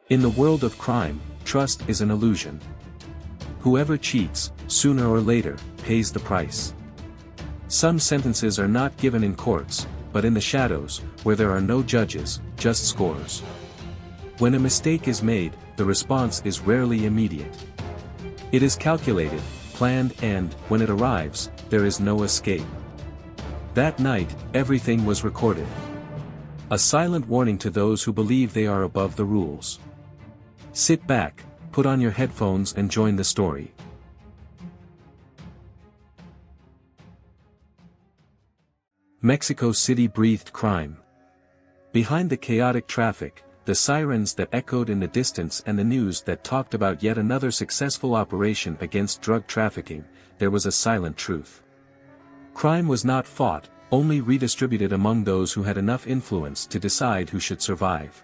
In the world of crime, trust is an illusion. Whoever cheats, sooner or later, pays the price. Some sentences are not given in courts, but in the shadows, where there are no judges, just scores. When a mistake is made, the response is rarely immediate. It is calculated, planned, and, when it arrives, there is no escape. That night, everything was recorded. A silent warning to those who believe they are above the rules. Sit back, put on your headphones and join the story. Mexico City breathed crime. Behind the chaotic traffic, the sirens that echoed in the distance and the news that talked about yet another successful operation against drug trafficking, there was a silent truth. Crime was not fought, only redistributed among those who had enough influence to decide who should survive.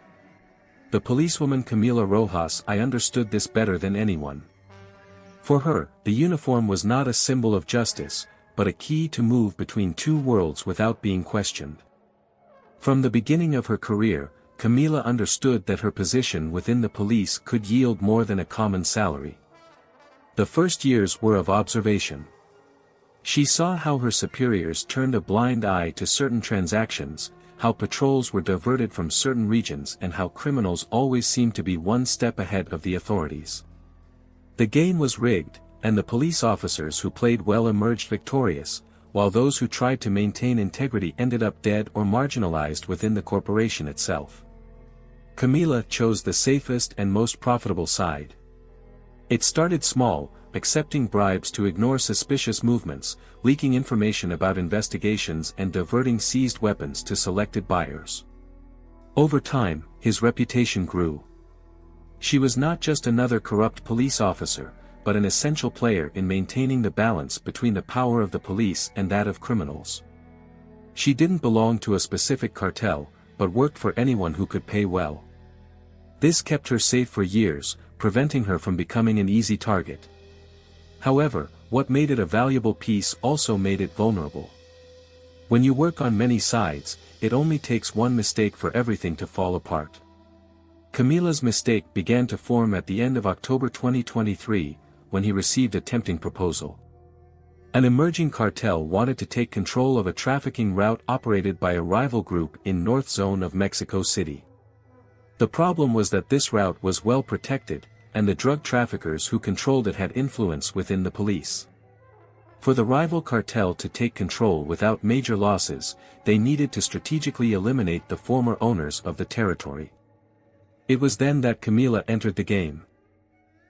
The policewoman Camila Rojas understood this better than anyone. For her, the uniform was not a symbol of justice, but a key to move between two worlds without being questioned. From the beginning of her career, Camila understood that her position within the police could yield more than a common salary. The first years were of observation. She saw how her superiors turned a blind eye to certain transactions, how patrols were diverted from certain regions, and how criminals always seemed to be one step ahead of the authorities. The game was rigged, and the police officers who played well emerged victorious, while those who tried to maintain integrity ended up dead or marginalized within the corporation itself. Camila chose the safest and most profitable side. It started small, accepting bribes to ignore suspicious movements, leaking information about investigations and diverting seized weapons to selected buyers. Over time, his reputation grew. She was not just another corrupt police officer, but an essential player in maintaining the balance between the power of the police and that of criminals. She didn't belong to a specific cartel, but worked for anyone who could pay well. This kept her safe for years, preventing her from becoming an easy target. However, what made it a valuable piece also made it vulnerable. When you work on many sides, it only takes one mistake for everything to fall apart. Camila's mistake began to form at the end of October 2023, when he received a tempting proposal. An emerging cartel wanted to take control of a trafficking route operated by a rival group in North Zone of Mexico City. The problem was that this route was well protected, and the drug traffickers who controlled it had influence within the police. For the rival cartel to take control without major losses, they needed to strategically eliminate the former owners of the territory. It was then that Camila entered the game.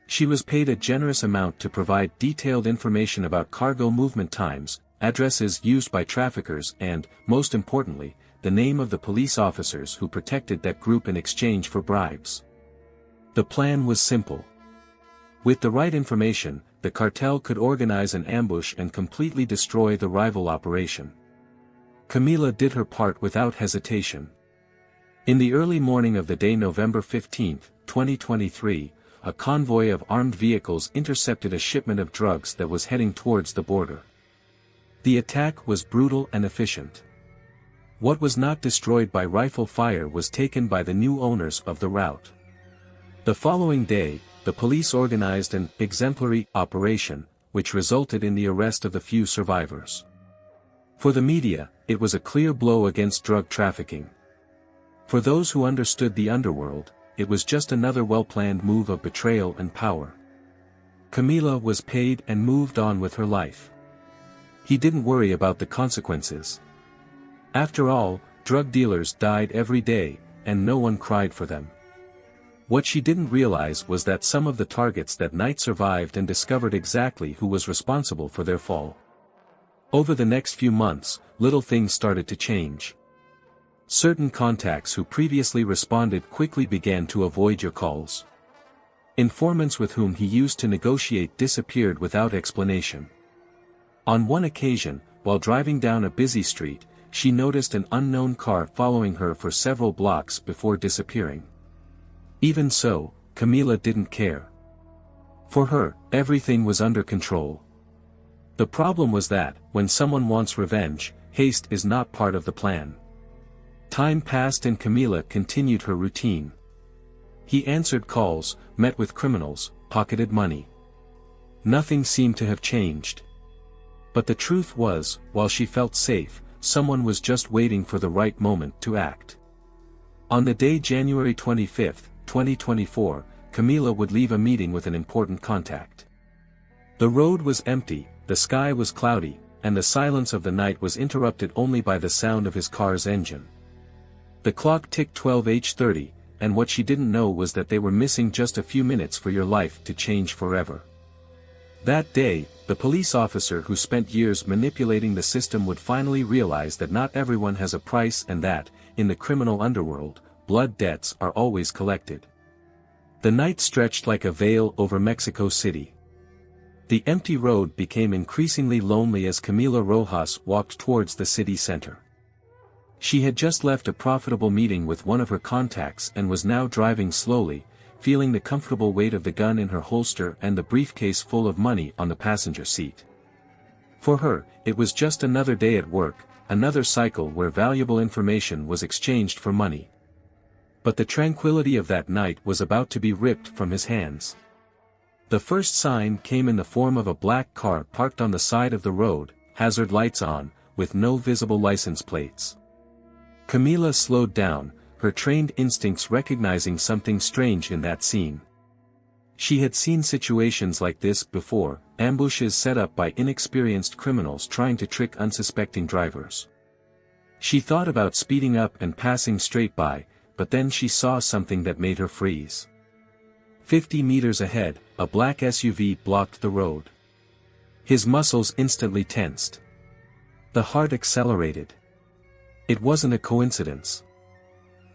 She was paid a generous amount to provide detailed information about cargo movement times, addresses used by traffickers and, most importantly, the name of the police officers who protected that group in exchange for bribes. The plan was simple. With the right information, the cartel could organize an ambush and completely destroy the rival operation. Camila did her part without hesitation. In the early morning of the day November 15, 2023, a convoy of armed vehicles intercepted a shipment of drugs that was heading towards the border. The attack was brutal and efficient. What was not destroyed by rifle fire was taken by the new owners of the route. The following day, the police organized an exemplary operation, which resulted in the arrest of the few survivors. For the media, it was a clear blow against drug trafficking. For those who understood the underworld, it was just another well-planned move of betrayal and power. Camila was paid and moved on with her life. He didn't worry about the consequences. After all, drug dealers died every day, and no one cried for them. What she didn't realize was that some of the targets that night survived and discovered exactly who was responsible for their fall. Over the next few months, little things started to change. Certain contacts who previously responded quickly began to avoid your calls. Informants with whom he used to negotiate disappeared without explanation. On one occasion, while driving down a busy street, she noticed an unknown car following her for several blocks before disappearing. Even so, Camila didn't care. For her, everything was under control. The problem was that, when someone wants revenge, haste is not part of the plan. Time passed and Camila continued her routine. He answered calls, met with criminals, pocketed money. Nothing seemed to have changed. But the truth was, while she felt safe, someone was just waiting for the right moment to act. On the day January 25, 2024, Camila would leave a meeting with an important contact. The road was empty, the sky was cloudy, and the silence of the night was interrupted only by the sound of his car's engine. The clock ticked 12h30, and what she didn't know was that they were missing just a few minutes for your life to change forever. That day, the police officer who spent years manipulating the system would finally realize that not everyone has a price and that, in the criminal underworld, blood debts are always collected. The night stretched like a veil over Mexico City. The empty road became increasingly lonely as Camila Rojas walked towards the city center. She had just left a profitable meeting with one of her contacts and was now driving slowly, feeling the comfortable weight of the gun in her holster and the briefcase full of money on the passenger seat. For her, it was just another day at work, another cycle where valuable information was exchanged for money. But the tranquility of that night was about to be ripped from his hands. The first sign came in the form of a black car parked on the side of the road, hazard lights on, with no visible license plates. Camila slowed down, her trained instincts recognizing something strange in that scene. She had seen situations like this before, ambushes set up by inexperienced criminals trying to trick unsuspecting drivers. She thought about speeding up and passing straight by, but then she saw something that made her freeze. 50 meters ahead, a black SUV blocked the road. His muscles instantly tensed. The heart accelerated. It wasn't a coincidence.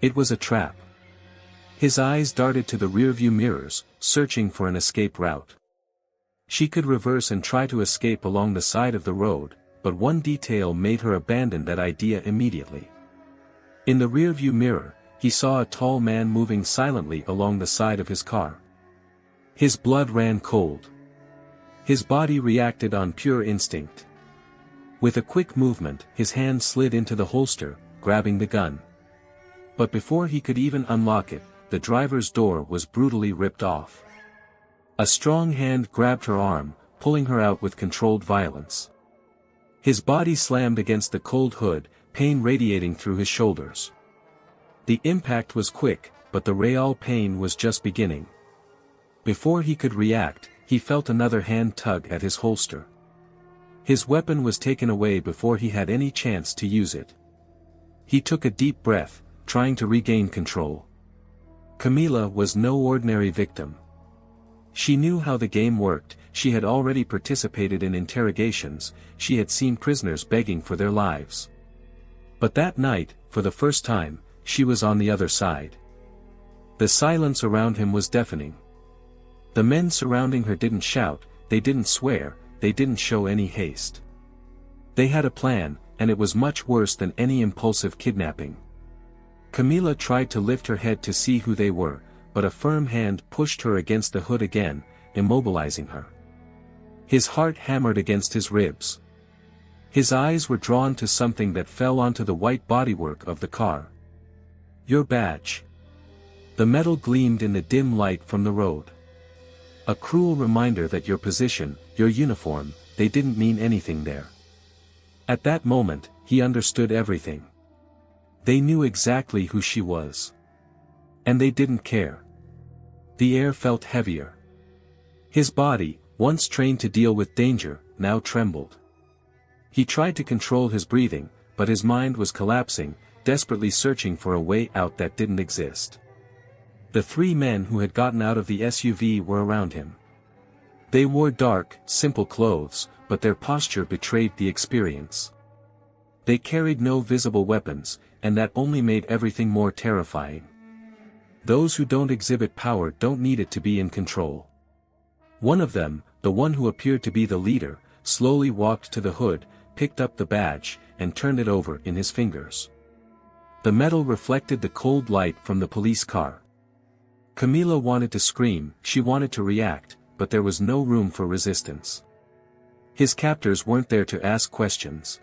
It was a trap. His eyes darted to the rearview mirrors, searching for an escape route. She could reverse and try to escape along the side of the road, but one detail made her abandon that idea immediately. In the rearview mirror, he saw a tall man moving silently along the side of his car. His blood ran cold. His body reacted on pure instinct. With a quick movement, his hand slid into the holster, grabbing the gun. But before he could even unlock it, the driver's door was brutally ripped off. A strong hand grabbed her arm, pulling her out with controlled violence. His body slammed against the cold hood, pain radiating through his shoulders. The impact was quick, but the real pain was just beginning. Before he could react, he felt another hand tug at his holster. His weapon was taken away before he had any chance to use it. He took a deep breath, trying to regain control. Camila was no ordinary victim. She knew how the game worked, she had already participated in interrogations, she had seen prisoners begging for their lives. But that night, for the first time, she was on the other side. The silence around him was deafening. The men surrounding her didn't shout, they didn't swear, they didn't show any haste. They had a plan, and it was much worse than any impulsive kidnapping. Camila tried to lift her head to see who they were, but a firm hand pushed her against the hood again, immobilizing her. His heart hammered against his ribs. His eyes were drawn to something that fell onto the white bodywork of the car. Your badge. The metal gleamed in the dim light from the road. A cruel reminder that your position, your uniform, they didn't mean anything there. At that moment, he understood everything. They knew exactly who she was. And they didn't care. The air felt heavier. His body, once trained to deal with danger, now trembled. He tried to control his breathing, but his mind was collapsing, desperately searching for a way out that didn't exist. The three men who had gotten out of the SUV were around him. They wore dark, simple clothes, but their posture betrayed the experience. They carried no visible weapons, and that only made everything more terrifying. Those who don't exhibit power don't need it to be in control. One of them, the one who appeared to be the leader, slowly walked to the hood, picked up the badge, and turned it over in his fingers. The metal reflected the cold light from the police car. Camila wanted to scream, she wanted to react, but there was no room for resistance. His captors weren't there to ask questions.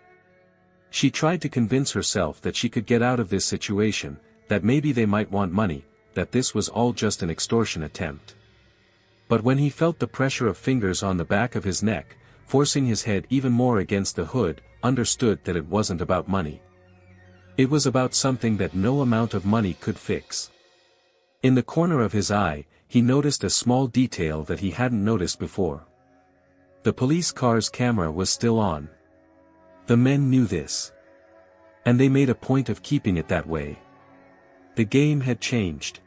She tried to convince herself that she could get out of this situation, that maybe they might want money, that this was all just an extortion attempt. But when he felt the pressure of fingers on the back of his neck, forcing his head even more against the hood, understood that it wasn't about money. It was about something that no amount of money could fix. In the corner of his eye, he noticed a small detail that he hadn't noticed before. The police car's camera was still on. The men knew this. And they made a point of keeping it that way. The game had changed.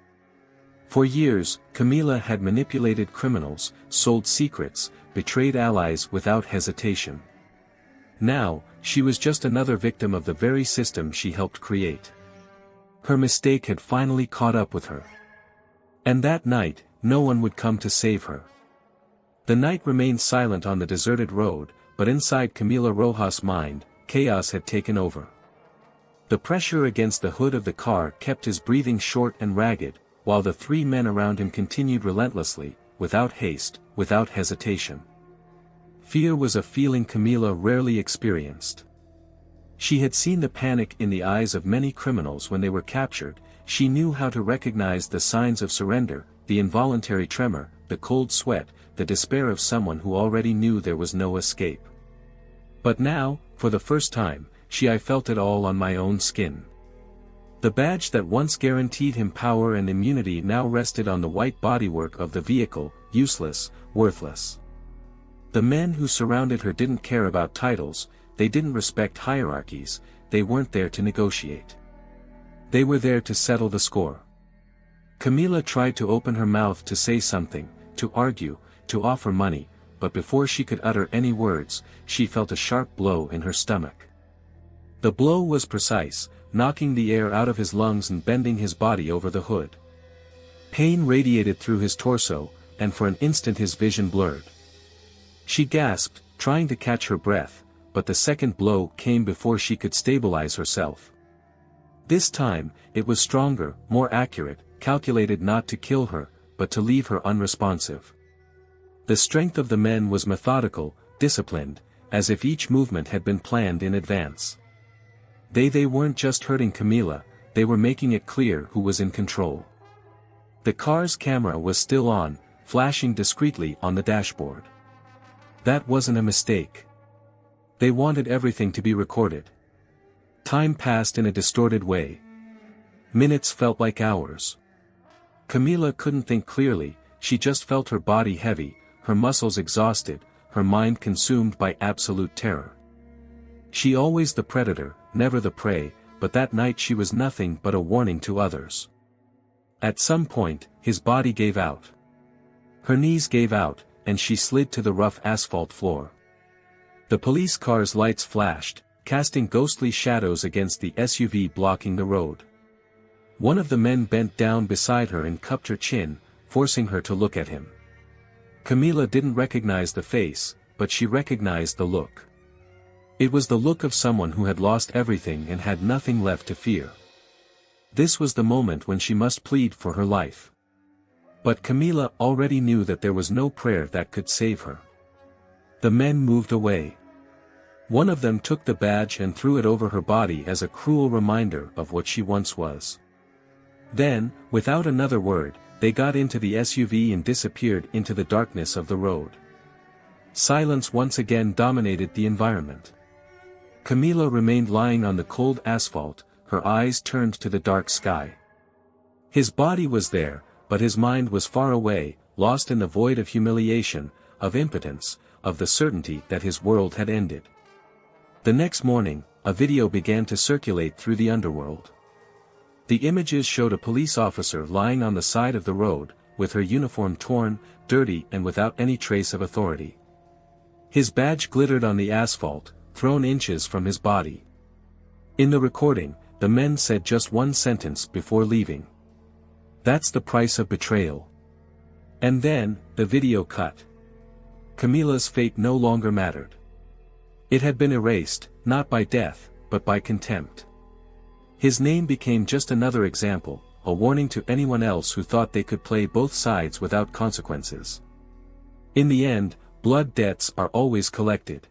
For years, Camila had manipulated criminals, sold secrets, betrayed allies without hesitation. Now, she was just another victim of the very system she helped create. Her mistake had finally caught up with her. And that night, no one would come to save her. The night remained silent on the deserted road, but inside Camila Rojas' mind, chaos had taken over. The pressure against the hood of the car kept his breathing short and ragged, while the three men around him continued relentlessly, without haste, without hesitation. Fear was a feeling Camila rarely experienced. She had seen the panic in the eyes of many criminals when they were captured. She knew how to recognize the signs of surrender, the involuntary tremor, the cold sweat, the despair of someone who already knew there was no escape. But now, for the first time, I felt it all on my own skin. The badge that once guaranteed him power and immunity now rested on the white bodywork of the vehicle, useless, worthless. The men who surrounded her didn't care about titles, they didn't respect hierarchies, they weren't there to negotiate. They were there to settle the score. Camila tried to open her mouth to say something, to argue, to offer money, but before she could utter any words, she felt a sharp blow in her stomach. The blow was precise, knocking the air out of his lungs and bending his body over the hood. Pain radiated through his torso, and for an instant his vision blurred. She gasped, trying to catch her breath, but the second blow came before she could stabilize herself. This time, it was stronger, more accurate, calculated not to kill her, but to leave her unresponsive. The strength of the men was methodical, disciplined, as if each movement had been planned in advance. They weren't just hurting Camila, they were making it clear who was in control. The car's camera was still on, flashing discreetly on the dashboard. That wasn't a mistake. They wanted everything to be recorded. Time passed in a distorted way. Minutes felt like hours. Camila couldn't think clearly, she just felt her body heavy, her muscles exhausted, her mind consumed by absolute terror. She always the predator, never the prey, but that night she was nothing but a warning to others. At some point, his body gave out. Her knees gave out, and she slid to the rough asphalt floor. The police car's lights flashed, casting ghostly shadows against the SUV blocking the road. One of the men bent down beside her and cupped her chin, forcing her to look at him. Camila didn't recognize the face, but she recognized the look. It was the look of someone who had lost everything and had nothing left to fear. This was the moment when she must plead for her life. But Camila already knew that there was no prayer that could save her. The men moved away. One of them took the badge and threw it over her body as a cruel reminder of what she once was. Then, without another word, they got into the SUV and disappeared into the darkness of the road. Silence once again dominated the environment. Camila remained lying on the cold asphalt, her eyes turned to the dark sky. His body was there, but his mind was far away, lost in the void of humiliation, of impotence, of the certainty that his world had ended. The next morning, a video began to circulate through the underworld. The images showed a police officer lying on the side of the road, with her uniform torn, dirty and without any trace of authority. His badge glittered on the asphalt, thrown inches from his body. In the recording, the men said just one sentence before leaving. "That's the price of betrayal." And then, the video cut. Camila's fate no longer mattered. It had been erased, not by death, but by contempt. His name became just another example, a warning to anyone else who thought they could play both sides without consequences. In the end, blood debts are always collected.